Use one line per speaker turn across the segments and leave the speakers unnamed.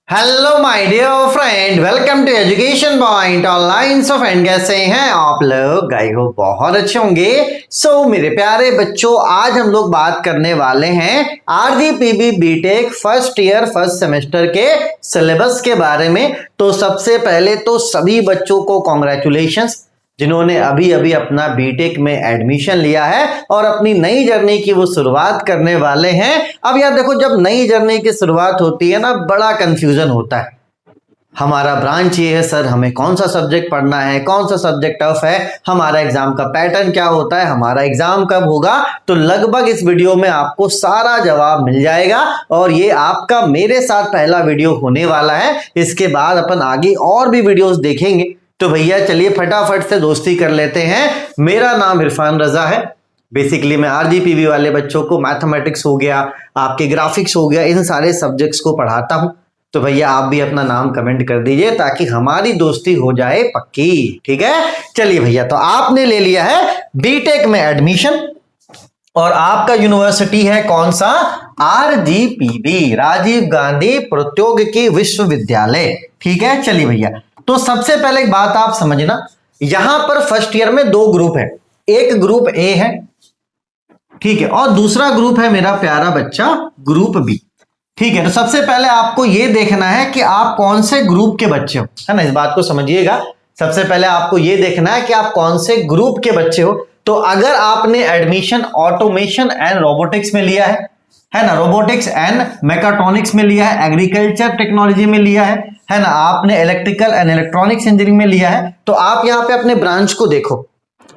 Hello my dear friend, welcome to education point online. So friend, कैसे हैं आप लोग? आई होप बहुत अच्छे होंगे। मेरे प्यारे बच्चों, आज हम लोग बात करने वाले हैं RGPV BTech first year first semester के सिलेबस के बारे में। तो सबसे पहले तो सभी बच्चों को कॉन्ग्रेचुलेशंस जिन्होंने अभी अभी अपना बीटेक में एडमिशन लिया है और अपनी नई जर्नी की वो शुरुआत करने वाले हैं। अब यार देखो, जब नई जर्नी की शुरुआत होती है ना, बड़ा कंफ्यूजन होता है। हमारा ब्रांच ये है सर, हमें कौन सा सब्जेक्ट पढ़ना है, कौन सा सब्जेक्ट टफ है, हमारा एग्जाम का पैटर्न क्या होता है, हमारा एग्जाम कब होगा। तो लगभग इस वीडियो में आपको सारा जवाब मिल जाएगा और ये आपका मेरे साथ पहला वीडियो होने वाला है। इसके बाद अपन आगे और भी वीडियोस देखेंगे। तो भैया चलिए फटाफट से दोस्ती कर लेते हैं। मेरा नाम इरफान रजा है। बेसिकली मैं आरजीपीवी वाले बच्चों को मैथमेटिक्स हो गया, आपके ग्राफिक्स हो गया, इन सारे सब्जेक्ट्स को पढ़ाता हूं। तो भैया आप भी अपना नाम कमेंट कर दीजिए ताकि हमारी दोस्ती हो जाए पक्की। ठीक है, चलिए भैया, तो आपने ले लिया है बीटेक में एडमिशन और आपका यूनिवर्सिटी है कौन सा? आरजीपीवी, राजीव गांधी प्रौद्योगिकी विश्वविद्यालय। ठीक है, चलिए भैया, तो सबसे पहले एक बात आप समझना, यहां पर फर्स्ट ईयर में दो ग्रुप है। एक ग्रुप ए है, ठीक है, और दूसरा ग्रुप है मेरा प्यारा बच्चा ग्रुप बी। ठीक है, तो सबसे पहले आपको यह देखना है कि आप कौन से ग्रुप के बच्चे हो, है ना। इस बात को समझिएगा। सबसे पहले आपको यह देखना है कि आप कौन से ग्रुप के बच्चे हो। तो अगर आपने एडमिशन ऑटोमेशन एंड रोबोटिक्स में लिया है ना, रोबोटिक्स एंड मैकाट्रॉनिक्स में लिया है, एग्रीकल्चर टेक्नोलॉजी में लिया है ना, आपने इलेक्ट्रिकल एंड इलेक्ट्रॉनिक्स इंजीनियरिंग में लिया है, तो आप यहाँ पे अपने ब्रांच को देखो।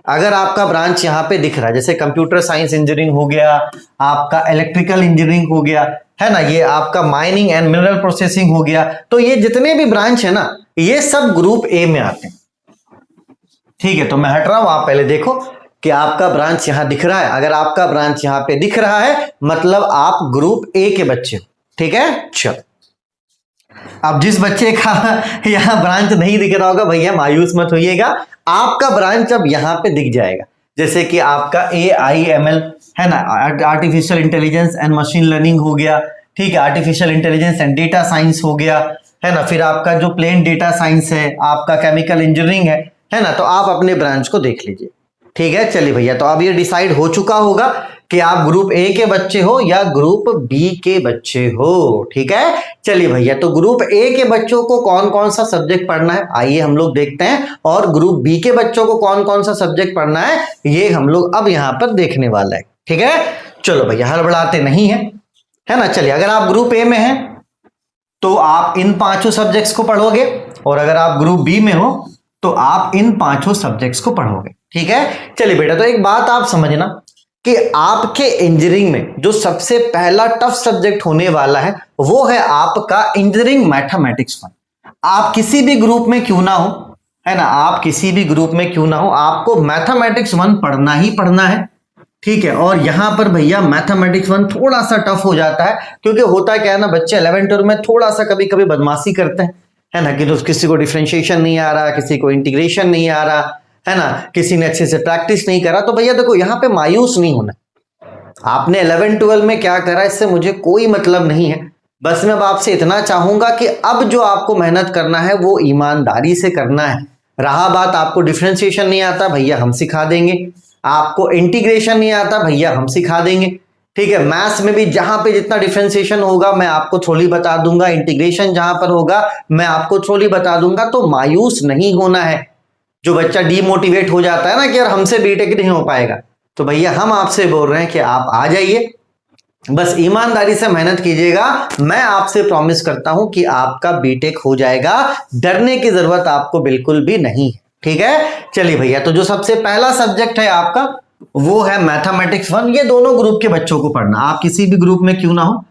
अगर आपका ब्रांच यहाँ पे दिख रहा है, जैसे कंप्यूटर साइंस इंजीनियरिंग हो गया, आपका इलेक्ट्रिकल इंजीनियरिंग हो गया, है ना, ये आपका माइनिंग एंड मिनरल प्रोसेसिंग हो गया, तो ये जितने भी ब्रांच है ना, ये सब ग्रुप ए में आते हैं। ठीक है, तो मैं हट रहा हूं, आप पहले देखो कि आपका ब्रांच यहां दिख रहा है। अगर आपका ब्रांच यहां पे दिख रहा है मतलब आप ग्रुप ए के बच्चे हो। ठीक है, चलो। अब जिस बच्चे का यहां ब्रांच नहीं दिख रहा होगा भैया मायूस मत होइएगा, आपका ब्रांच अब यहां पे दिख जाएगा। जैसे कि आपका AIML है ना, artificial intelligence and machine learning हो गया। ठीक है, artificial intelligence and data science हो गया, है ना। फिर आपका जो प्लेन डेटा साइंस है, आपका केमिकल इंजीनियरिंग है ना, तो आप अपने ब्रांच को देख लीजिए। ठीक है, चलिए भैया, तो अब ये डिसाइड हो चुका होगा कि आप ग्रुप ए के बच्चे हो या ग्रुप बी के बच्चे हो। ठीक है, चलिए भैया, तो ग्रुप ए के बच्चों को कौन कौन सा सब्जेक्ट पढ़ना है आइए हम लोग देखते हैं, और ग्रुप बी के बच्चों को कौन कौन सा सब्जेक्ट पढ़ना है ये हम लोग अब यहां पर देखने वाला है। ठीक है, चलो भैया, हड़बड़ाते नहीं है ना। चलिए, अगर आप ग्रुप ए में हैं तो आप इन पांचों सब्जेक्ट्स को पढ़ोगे, और अगर आप ग्रुप बी में हो तो आप इन पांचों सब्जेक्ट्स को पढ़ोगे। ठीक है, चलिए बेटा, तो एक बात आप समझना कि आपके इंजीनियरिंग में जो सबसे पहला टफ सब्जेक्ट होने वाला है वो है आपका इंजीनियरिंग मैथमेटिक्स 1। आप किसी भी ग्रुप में क्यों ना हो, है ना, आप किसी भी ग्रुप में क्यों ना हो, आपको मैथमेटिक्स 1 पढ़ना ही पढ़ना है। ठीक है, और यहां पर भैया मैथमेटिक्स 1 थोड़ा सा टफ हो जाता है, क्योंकि होता क्या है ना, बच्चे 11-12 में थोड़ा सा कभी कभी बदमाशी करते हैं, है ना, कि तो किसी को डिफरेंशिएशन नहीं आ रहा, किसी को इंटीग्रेशन नहीं आ रहा, है ना, किसी ने अच्छे से प्रैक्टिस नहीं करा। तो भैया देखो, यहां पे मायूस नहीं होना। आपने 11-12 में क्या करा इससे मुझे कोई मतलब नहीं है। बस मैं अब आपसे इतना चाहूंगा कि अब जो आपको मेहनत करना है वो ईमानदारी से करना है। रहा बात आपको डिफरेंशिएशन नहीं आता, भैया हम सिखा देंगे। आपको इंटीग्रेशन नहीं आता, भैया हम सिखा देंगे। ठीक है, मैथ्स में भी जहां पे जितना डिफरेंशिएशन होगा मैं आपको थ्योरी बता दूंगा, इंटीग्रेशन जहां पर होगा मैं आपको थ्योरी बता दूंगा। तो मायूस नहीं होना है। जो बच्चा डीमोटिवेट हो जाता है ना कि यार हमसे बीटेक नहीं हो पाएगा, तो भैया हम आपसे बोल रहे हैं कि आप आ जाइए, बस ईमानदारी से मेहनत कीजिएगा। मैं आपसे प्रॉमिस करता हूं कि आपका बीटेक हो जाएगा, डरने की जरूरत आपको बिल्कुल भी नहीं है। ठीक है, चलिए भैया, तो जो सबसे पहला सब्जेक्ट है आपका वो है मैथमेटिक्स 1। ये दोनों ग्रुप के बच्चों को पढ़ना, आप किसी भी ग्रुप में क्यों ना हो,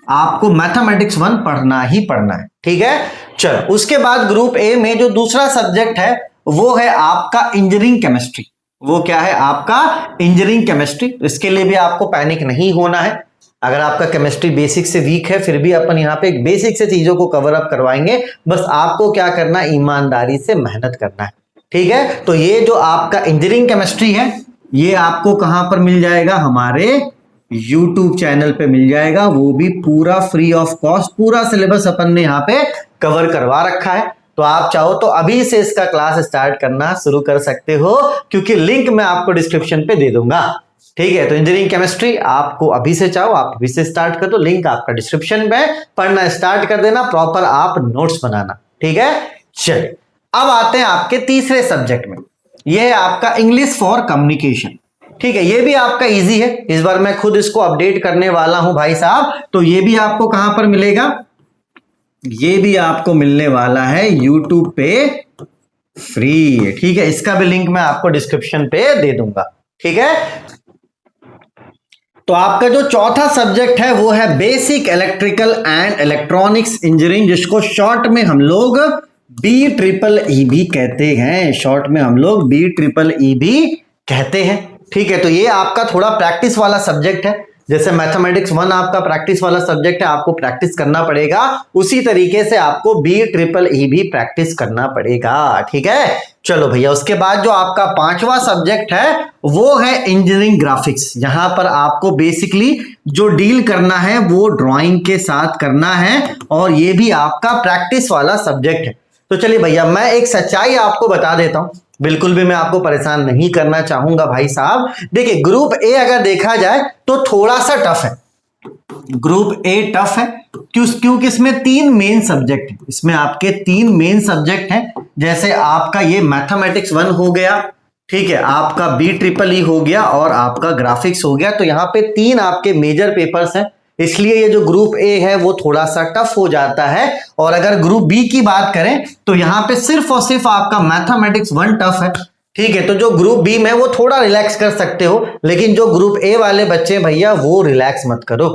आपको मैथमेटिक्स 1 पढ़ना ही पढ़ना है। ठीक है, चलो, उसके बाद ग्रुप ए में जो दूसरा सब्जेक्ट है वो है आपका इंजीनियरिंग केमिस्ट्री। वो क्या है? आपका इंजीनियरिंग केमिस्ट्री। इसके लिए भी आपको पैनिक नहीं होना है। अगर आपका केमिस्ट्री बेसिक से वीक है फिर भी अपन यहाँ पे बेसिक से चीजों को कवर अप करवाएंगे। बस आपको क्या करना है, ईमानदारी से मेहनत करना है। ठीक है, तो ये जो आपका इंजीनियरिंग केमिस्ट्री है ये आपको कहां पर मिल जाएगा, हमारे YouTube चैनल पे मिल जाएगा, वो भी पूरा फ्री ऑफ कॉस्ट। पूरा सिलेबस अपन ने यहाँ पे कवर करवा रखा है, तो आप चाहो तो अभी से इसका क्लास स्टार्ट करना शुरू कर सकते हो, क्योंकि लिंक मैं आपको डिस्क्रिप्शन पे दे दूंगा। ठीक है, तो इंजीनियरिंग केमिस्ट्री आपको अभी से चाहो आप अभी से स्टार्ट कर दो, लिंक आपका डिस्क्रिप्शन पे, पढ़ना स्टार्ट कर देना, प्रॉपर आप नोट्स बनाना। ठीक है, चलिए अब आते हैं आपके तीसरे सब्जेक्ट में, यह है आपका इंग्लिश फॉर कम्युनिकेशन। ठीक है, ये भी आपका इजी है, इस बार मैं खुद इसको अपडेट करने वाला हूं भाई साहब। तो ये भी आपको कहां पर मिलेगा, ये भी आपको मिलने वाला है YouTube पे फ्री। ठीक है, इसका भी लिंक मैं आपको डिस्क्रिप्शन पे दे दूंगा। ठीक है, तो आपका जो चौथा सब्जेक्ट है वो है basic electrical and electronics engineering, जिसको शॉर्ट में हम लोग BEEE भी कहते हैं। शॉर्ट में हम लोग BEEE भी कहते हैं। ठीक है, तो ये आपका थोड़ा प्रैक्टिस वाला सब्जेक्ट है, जैसे मैथमेटिक्स 1 आपका प्रैक्टिस वाला सब्जेक्ट है, आपको प्रैक्टिस करना पड़ेगा, उसी तरीके से आपको BEEE भी प्रैक्टिस करना पड़ेगा। ठीक है, चलो भैया, उसके बाद जो आपका पांचवा सब्जेक्ट है वो है इंजीनियरिंग ग्राफिक्स। यहां पर आपको बेसिकली जो डील करना है वो ड्राइंग के साथ करना है, और ये भी आपका प्रैक्टिस वाला सब्जेक्ट है। तो चलिए भैया, मैं एक सच्चाई आपको बता देता हूं, बिल्कुल भी मैं आपको परेशान नहीं करना चाहूंगा भाई साहब। देखिए, ग्रुप ए अगर देखा जाए तो थोड़ा सा टफ है, ग्रुप ए टफ है। क्योंकि इसमें 3 मेन सब्जेक्ट है, इसमें आपके 3 मेन सब्जेक्ट हैं। जैसे आपका ये मैथमेटिक्स 1 हो गया, ठीक है, आपका BEEE हो गया, और आपका ग्राफिक्स हो गया। तो यहाँ पे 3 आपके मेजर पेपर्स हैं, इसलिए ये जो ग्रुप ए है वो थोड़ा सा टफ हो जाता है। और अगर ग्रुप बी की बात करें तो यहाँ पे सिर्फ और सिर्फ आपका मैथमेटिक्स 1 टफ है। ठीक है, तो जो ग्रुप बी में वो थोड़ा रिलैक्स कर सकते हो, लेकिन जो ग्रुप ए वाले बच्चे भैया वो रिलैक्स मत करो,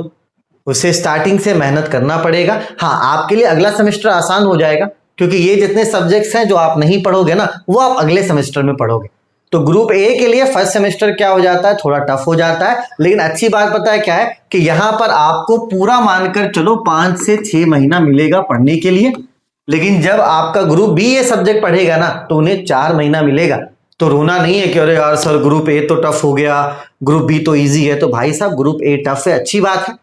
उसे स्टार्टिंग से मेहनत करना पड़ेगा। हाँ, आपके लिए अगला सेमेस्टर आसान हो जाएगा, क्योंकि ये जितने सब्जेक्ट्स हैं जो आप नहीं पढ़ोगे ना, वो आप अगले सेमेस्टर में पढ़ोगे। तो ग्रुप ए के लिए फर्स्ट सेमेस्टर क्या हो जाता है, थोड़ा टफ हो जाता है। लेकिन अच्छी बात पता है क्या है, कि यहां पर आपको पूरा मानकर चलो 5 से 6 महीना मिलेगा पढ़ने के लिए। लेकिन जब आपका ग्रुप बी ये सब्जेक्ट पढ़ेगा ना, तो उन्हें 4 महीना मिलेगा। तो रोना नहीं है कि अरे यार सर ग्रुप ए तो टफ हो गया, ग्रुप बी तो ईजी है। तो भाई साहब, ग्रुप ए टफ है, अच्छी बात है,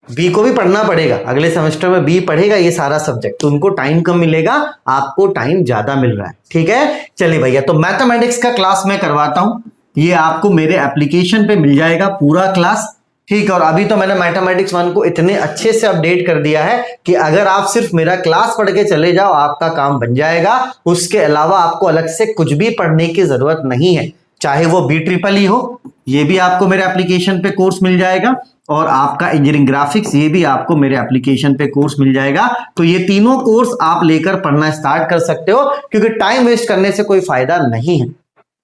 बी को भी पढ़ना पड़ेगा। अगले सेमेस्टर में बी पढ़ेगा ये सारा सब्जेक्ट, तो उनको टाइम कम मिलेगा, आपको टाइम ज्यादा मिल रहा है। ठीक है, चलिए भैया, तो मैथमेटिक्स का क्लास मैं करवाता हूं, ये आपको मेरे एप्लीकेशन पे मिल जाएगा पूरा क्लास। ठीक है, और अभी तो मैंने मैथमेटिक्स 1 को इतने अच्छे से अपडेट कर दिया है कि अगर आप सिर्फ मेरा क्लास पढ़ के चले जाओ आपका काम बन जाएगा। उसके अलावा आपको अलग से कुछ भी पढ़ने की जरूरत नहीं है, चाहे वो BEEE हो, ये भी आपको मेरे एप्लीकेशन पे कोर्स मिल जाएगा, और आपका इंजीनियरिंग ग्राफिक्स ये भी आपको मेरे एप्लीकेशन पे कोर्स मिल जाएगा। तो ये तीनों कोर्स आप लेकर पढ़ना स्टार्ट कर सकते हो, क्योंकि टाइम वेस्ट करने से कोई फायदा नहीं है।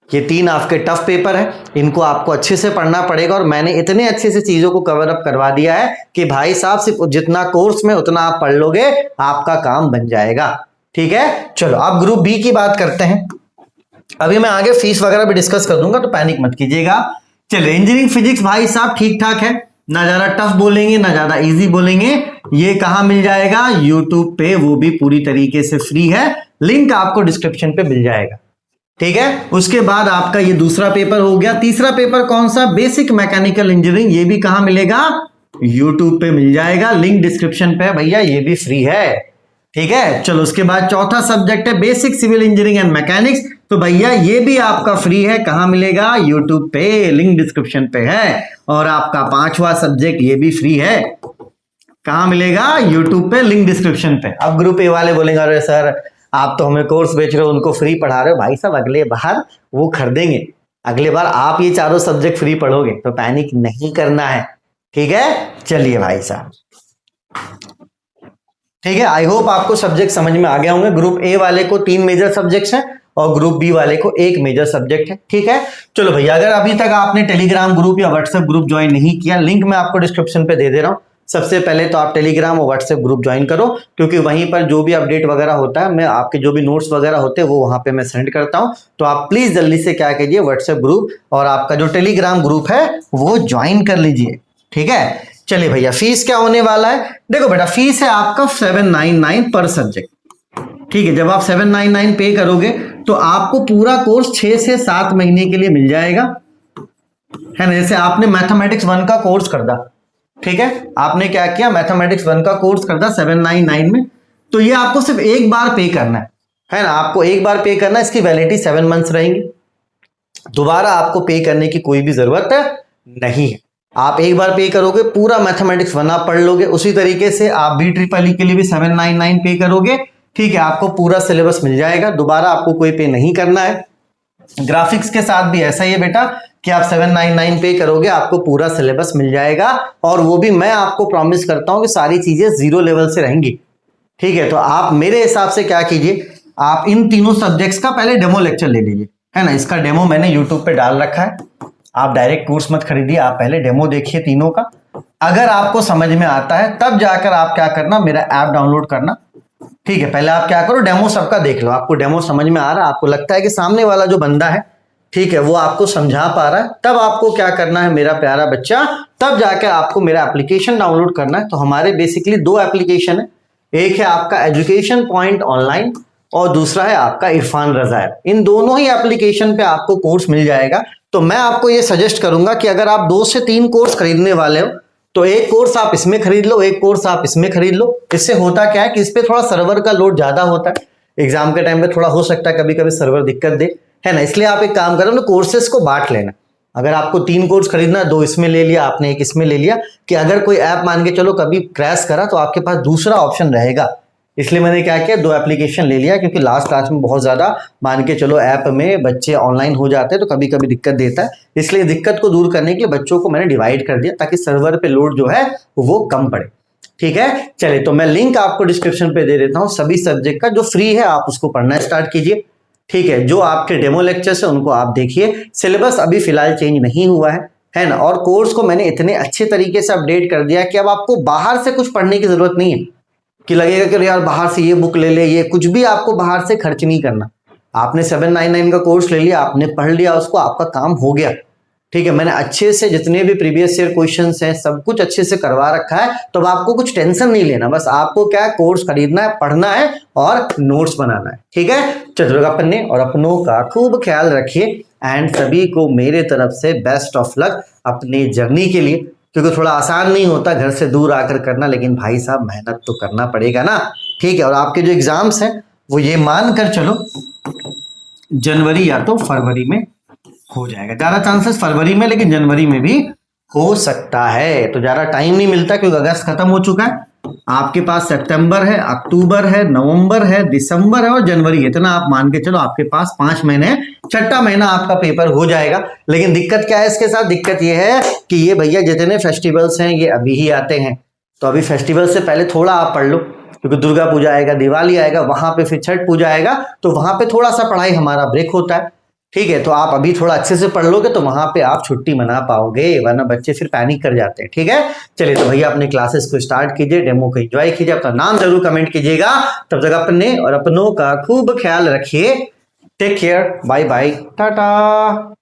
ये 3 आपके टफ पेपर है, इनको आपको अच्छे से पढ़ना पड़ेगा, और मैंने इतने अच्छे से चीजों को कवर अप करवा दिया है कि भाई साहब सिर्फ जितना कोर्स में उतना आप पढ़ लोगे, आपका काम बन जाएगा। ठीक है, चलो अब ग्रुप बी की बात करते हैं। अभी मैं आगे फीस वगैरह भी डिस्कस कर दूंगा, तो पैनिक मत कीजिएगा। चलिए, इंजीनियरिंग फिजिक्स भाई साहब ठीक ठाक है, ना ज्यादा टफ बोलेंगे ना ज्यादा इजी बोलेंगे। ये कहां मिल जाएगा, YouTube पे, वो भी पूरी तरीके से फ्री है, लिंक आपको डिस्क्रिप्शन पे मिल जाएगा। ठीक है, उसके बाद आपका ये दूसरा पेपर हो गया। तीसरा पेपर कौन सा, बेसिक मैकेनिकल इंजीनियरिंग, ये भी कहां मिलेगा, YouTube पे मिल जाएगा, लिंक डिस्क्रिप्शन पे भैया, ये भी फ्री है। ठीक है, चलो उसके बाद चौथा सब्जेक्ट है basic civil engineering and mechanics. तो भैया ये भी आपका फ्री है, कहां मिलेगा, YouTube पे, लिंक डिस्क्रिप्शन पे है। और आपका पांचवा सब्जेक्ट ये भी फ्री है, कहां मिलेगा, YouTube पे, लिंक डिस्क्रिप्शन पे। अब ग्रुप ए वाले बोलेंगे अरे सर आप तो हमें कोर्स बेच रहे हो, उनको फ्री पढ़ा रहे हो। भाई साहब, अगले बार वो खरीदेंगे, अगले बार आप ये चारों सब्जेक्ट फ्री पढ़ोगे, तो पैनिक नहीं करना है। ठीक है, चलिए भाई साहब, ठीक है, आई होप आपको सब्जेक्ट समझ में आ गया होंगे। ग्रुप ए वाले को 3 मेजर सब्जेक्ट्स हैं, और ग्रुप बी वाले को 1 मेजर सब्जेक्ट है। ठीक है, चलो भैया, अगर अभी तक आपने टेलीग्राम ग्रुप या व्हाट्सएप ग्रुप ज्वाइन नहीं किया, लिंक मैं आपको डिस्क्रिप्शन पे दे रहा हूं। सबसे पहले तो आप टेलीग्राम और व्हाट्सएप ग्रुप ज्वाइन करो, क्योंकि वहीं पर जो भी अपडेट वगैरह होता है, मैं आपके जो भी नोट्स वगैरह होते हैं वो वहां पे मैं सेंड करता हूं। तो आप प्लीज जल्दी से क्या कीजिए, व्हाट्सएप ग्रुप और आपका जो टेलीग्राम ग्रुप है वो ज्वाइन कर लीजिए। ठीक है, चलिए भैया, फीस क्या होने वाला है, देखो बेटा, फीस है आपका 799 पर सब्जेक्ट। ठीक है, जब आप 799 पे करोगे तो आपको पूरा कोर्स 6 से 7 महीने के लिए मिल जाएगा। है ना। जैसे आपने मैथमेटिक्स 1 का कोर्स कर दा, ठीक है, आपने क्या किया, मैथमेटिक्स 1 का कोर्स कर दा 799 में, तो ये आपको सिर्फ एक बार पे करना है ना, आपको एक बार पे करना है, इसकी वैलिडिटी 7 मंथ्स रहेंगी, दोबारा आपको पे करने की कोई भी जरूरत नहीं है। आप एक बार पे करोगे, पूरा मैथमेटिक्स 1 आप पढ़ लोगे, उसी तरीके से आप BEEE के लिए भी 799 पे करोगे, ठीक है, आपको पूरा सिलेबस मिल जाएगा, दोबारा आपको कोई पे नहीं करना है। ग्राफिक्स के साथ भी ऐसा ही है बेटा कि आप 799 पे करोगे, आपको पूरा सिलेबस मिल जाएगा, और वो भी मैं आपको प्रॉमिस करता हूं कि सारी चीजें 0 लेवल से रहेंगी, ठीक है। तो आप मेरे हिसाब से क्या कीजिए, आप इन तीनों सब्जेक्ट्स का पहले डेमो लेक्चर ले लीजिए, है ना। इसका डेमो मैंने यूट्यूब पे डाल रखा है, आप डायरेक्ट कोर्स मत खरीदिए, आप पहले डेमो देखिए तीनों का। अगर आपको समझ में आता है तब जाकर आप क्या करना, मेरा ऐप डाउनलोड करना, ठीक है। पहले आप क्या करो, डेमो सबका देख लो, आपको डेमो समझ में आ रहा है, आपको लगता है कि सामने वाला जो बंदा है, ठीक है, वो आपको समझा पा रहा है, तब आपको क्या करना है मेरा प्यारा बच्चा, तब जाकर आपको मेरा एप्लीकेशन डाउनलोड करना है। तो हमारे बेसिकली 2 एप्लीकेशन है, एक है आपका एजुकेशन पॉइंट ऑनलाइन और दूसरा है आपका इरफान रजा ऐप। इन दोनों ही एप्लीकेशन पे आपको कोर्स मिल जाएगा। तो मैं आपको ये सजेस्ट करूंगा कि अगर आप 2 से 3 कोर्स खरीदने वाले हो, तो एक कोर्स आप इसमें खरीद लो, एक कोर्स आप इसमें खरीद लो। इससे होता क्या है कि इस पे थोड़ा सर्वर का लोड ज्यादा होता है, एग्जाम के टाइम पे थोड़ा हो सकता है कभी कभी सर्वर दिक्कत दे, है ना। इसलिए आप एक काम करो ना, कोर्सेस को बांट लेना। अगर आपको 3 कोर्स खरीदना है, 2 इसमें ले लिया आपने, एक इसमें ले लिया, कि अगर कोई ऐप मान के चलो कभी क्रैश करा तो आपके पास दूसरा ऑप्शन रहेगा। इसलिए मैंने क्या किया, 2 एप्लीकेशन ले लिया, क्योंकि लास्ट क्लास में बहुत ज्यादा मान के चलो ऐप में बच्चे ऑनलाइन हो जाते हैं तो कभी कभी दिक्कत देता है, इसलिए दिक्कत को दूर करने के लिए बच्चों को मैंने डिवाइड कर दिया ताकि सर्वर पे लोड जो है वो कम पड़े, ठीक है। चलिए, तो मैं लिंक आपको डिस्क्रिप्शन पे दे देता हूँ, सभी सब्जेक्ट का जो फ्री है आप उसको पढ़ना स्टार्ट कीजिए, ठीक है। जो आपके डेमो लेक्चर्स है उनको आप देखिए, सिलेबस अभी फिलहाल चेंज नहीं हुआ है ना। और कोर्स को मैंने इतने अच्छे तरीके से अपडेट कर दिया कि अब आपको बाहर से कुछ पढ़ने की जरूरत नहीं है, कि लगेगा कि यार बाहर से ये बुक ले ले, ये कुछ भी आपको बाहर से खर्च नहीं करना। आपने 799 का कोर्स ले लिया, आपने पढ़ लिया उसको, आपका काम हो गया, ठीक है। मैंने अच्छे से जितने भी प्रीवियस ईयर क्वेश्चंस हैं सब कुछ अच्छे से करवा रखा है, तो अब आपको कुछ टेंशन नहीं लेना, बस आपको क्या है, कोर्स खरीदना है, पढ़ना है और नोट्स बनाना है, ठीक है। चलो अपने और अपनों का खूब ख्याल रखिए, एंड सभी को मेरे तरफ से बेस्ट ऑफ लक अपने जर्नी के लिए, क्योंकि थोड़ा आसान नहीं होता घर से दूर आकर करना, लेकिन भाई साहब मेहनत तो करना पड़ेगा ना, ठीक है। और आपके जो एग्जाम्स हैं वो ये मान कर चलो जनवरी या तो फरवरी में हो जाएगा, ज्यादा चांसेस फरवरी में, लेकिन जनवरी में भी हो सकता है। तो ज्यादा टाइम नहीं मिलता, क्योंकि अगस्त खत्म हो चुका है, आपके पास सितंबर है, अक्टूबर है, नवंबर है, दिसंबर है और जनवरी है, इतना आप मान के चलो आपके पास 5 महीने है, 6ठा महीना आपका पेपर हो जाएगा। लेकिन दिक्कत क्या है इसके साथ, दिक्कत ये है कि ये भैया जितने फेस्टिवल्स हैं ये अभी ही आते हैं, तो अभी फेस्टिवल से पहले थोड़ा आप पढ़ लो, क्योंकि दुर्गा पूजा आएगा, दिवाली आएगा, वहां पे फिर छठ पूजा आएगा, तो वहां पे थोड़ा सा पढ़ाई हमारा ब्रेक होता है, ठीक है। तो आप अभी थोड़ा अच्छे से पढ़ लोगे तो वहां पे आप छुट्टी मना पाओगे, वरना बच्चे फिर पैनिक कर जाते हैं, ठीक है। चलिए, तो भैया अपने क्लासेस को स्टार्ट कीजिए, डेमो को एंजॉय कीजिए, अपना नाम जरूर कमेंट कीजिएगा। तब तक अपने और अपनों का खूब ख्याल रखिए, take care, bye bye, Tata.